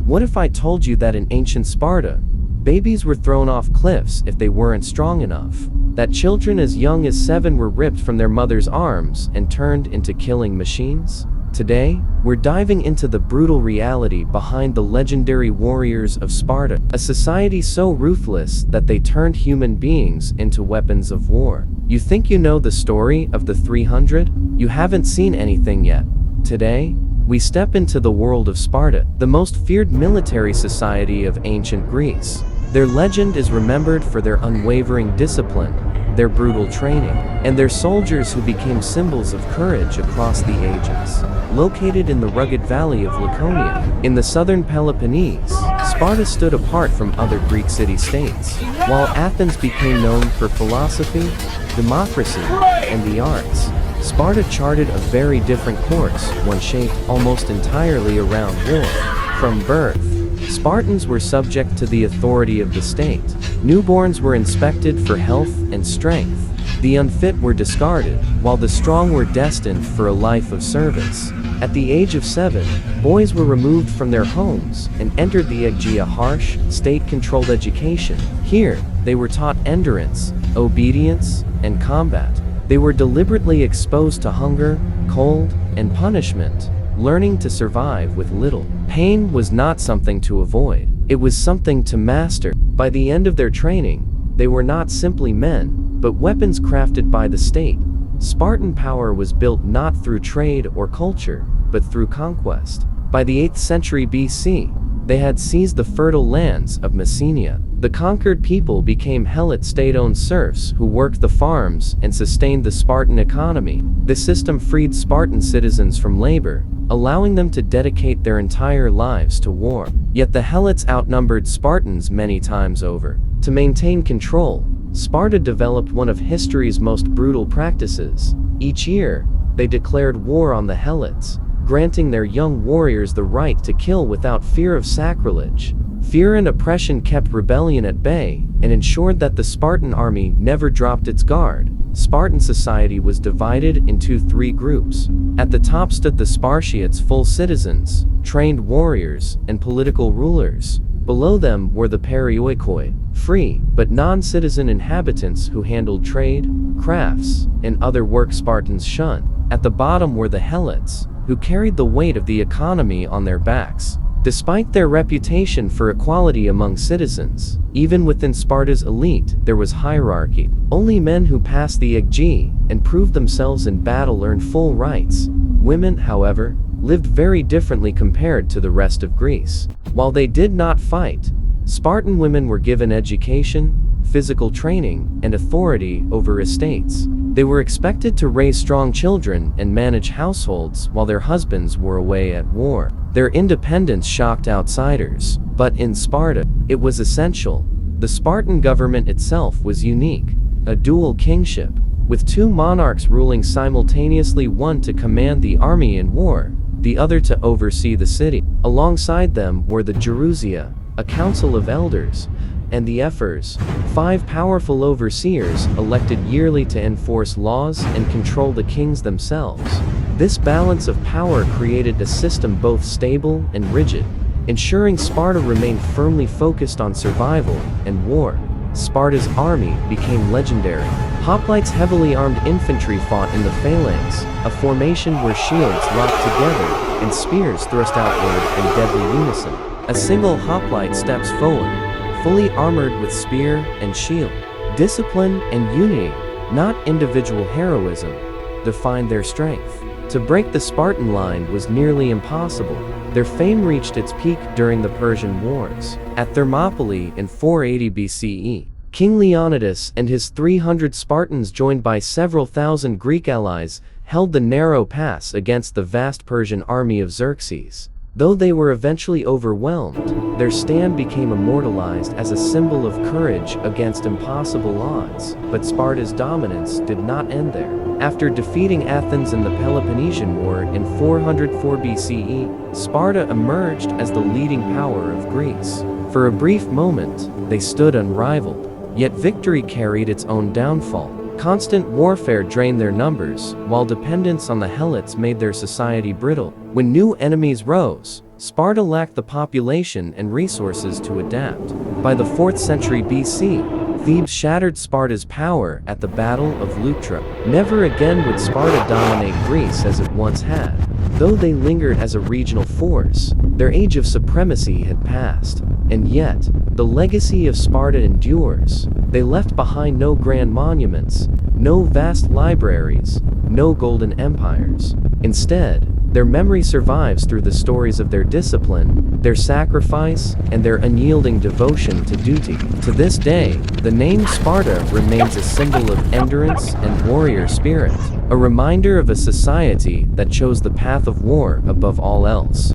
What if I told you that in ancient Sparta, babies were thrown off cliffs if they weren't strong enough? That children as young as 7 were ripped from their mother's arms and turned into killing machines? Today, we're diving into the brutal reality behind the legendary warriors of Sparta, a society so ruthless that they turned human beings into weapons of war. You think you know the story of the 300? You haven't seen anything yet. Today, we step into the world of Sparta, the most feared military society of ancient Greece. Their legend is remembered for their unwavering discipline, their brutal training, and their soldiers who became symbols of courage across the ages. Located in the rugged valley of Laconia, in the southern Peloponnese, Sparta stood apart from other Greek city-states. While Athens became known for philosophy, democracy, and the arts, Sparta charted a very different course, one shaped almost entirely around war. From birth, Spartans were subject to the authority of the state. Newborns were inspected for health and strength. The unfit were discarded, while the strong were destined for a life of service. At the age of 7, boys were removed from their homes and entered the Agōgē, a harsh, state-controlled education. Here, they were taught endurance, obedience, and combat. They were deliberately exposed to hunger, cold, and punishment, learning to survive with little. Pain was not something to avoid. It was something to master. By the end of their training, they were not simply men, but weapons crafted by the state. Spartan power was built not through trade or culture, but through conquest. By the 8th century BC, they had seized the fertile lands of Messenia. The conquered people became Helot, state-owned serfs who worked the farms and sustained the Spartan economy. This system freed Spartan citizens from labor, allowing them to dedicate their entire lives to war. Yet the Helots outnumbered Spartans many times over. To maintain control, Sparta developed one of history's most brutal practices. Each year, they declared war on the Helots, granting their young warriors the right to kill without fear of sacrilege. Fear and oppression kept rebellion at bay and ensured that the Spartan army never dropped its guard. Spartan society was divided into 3 groups. At the top stood the Spartiates, full citizens, trained warriors, and political rulers. Below them were the Perioikoi, free but non-citizen inhabitants who handled trade, crafts, and other work Spartans shunned. At the bottom were the Helots, who carried the weight of the economy on their backs. Despite their reputation for equality among citizens, even within Sparta's elite, there was hierarchy. Only men who passed the Agōgē and proved themselves in battle earned full rights. Women, however, lived very differently compared to the rest of Greece. While they did not fight, Spartan women were given education, physical training, and authority over estates. They were expected to raise strong children and manage households while their husbands were away at war. Their independence shocked outsiders, but in Sparta, it was essential. The Spartan government itself was unique, a dual kingship, with 2 monarchs ruling simultaneously, one to command the army in war, the other to oversee the city. Alongside them were the Gerousia, a council of elders, and the Ephors, 5 powerful overseers elected yearly to enforce laws and control the kings themselves. This balance of power created a system both stable and rigid, ensuring Sparta remained firmly focused on survival and war. Sparta's army became legendary. Hoplites, heavily armed infantry, fought in the phalanx, a formation where shields locked together and spears thrust outward in deadly unison. A single hoplite steps forward, fully armored with spear and shield. Discipline and unity, not individual heroism, defined their strength. To break the Spartan line was nearly impossible. Their fame reached its peak during the Persian Wars. At Thermopylae in 480 BCE, King Leonidas and his 300 Spartans, joined by several thousand Greek allies, held the narrow pass against the vast Persian army of Xerxes. Though they were eventually overwhelmed, their stand became immortalized as a symbol of courage against impossible odds. But Sparta's dominance did not end there. After defeating Athens in the Peloponnesian War in 404 BCE, Sparta emerged as the leading power of Greece. For a brief moment, they stood unrivaled. Yet victory carried its own downfall. Constant warfare drained their numbers, while dependence on the Helots made their society brittle. When new enemies rose, Sparta lacked the population and resources to adapt. By the 4th century BC, Thebes shattered Sparta's power at the Battle of Leuctra. Never again would Sparta dominate Greece as it once had. Though they lingered as a regional force, their age of supremacy had passed. And yet, the legacy of Sparta endures. They left behind no grand monuments, no vast libraries, no golden empires. Instead, their memory survives through the stories of their discipline, their sacrifice, and their unyielding devotion to duty. To this day, the name Sparta remains a symbol of endurance and warrior spirit, a reminder of a society that chose the path of war above all else.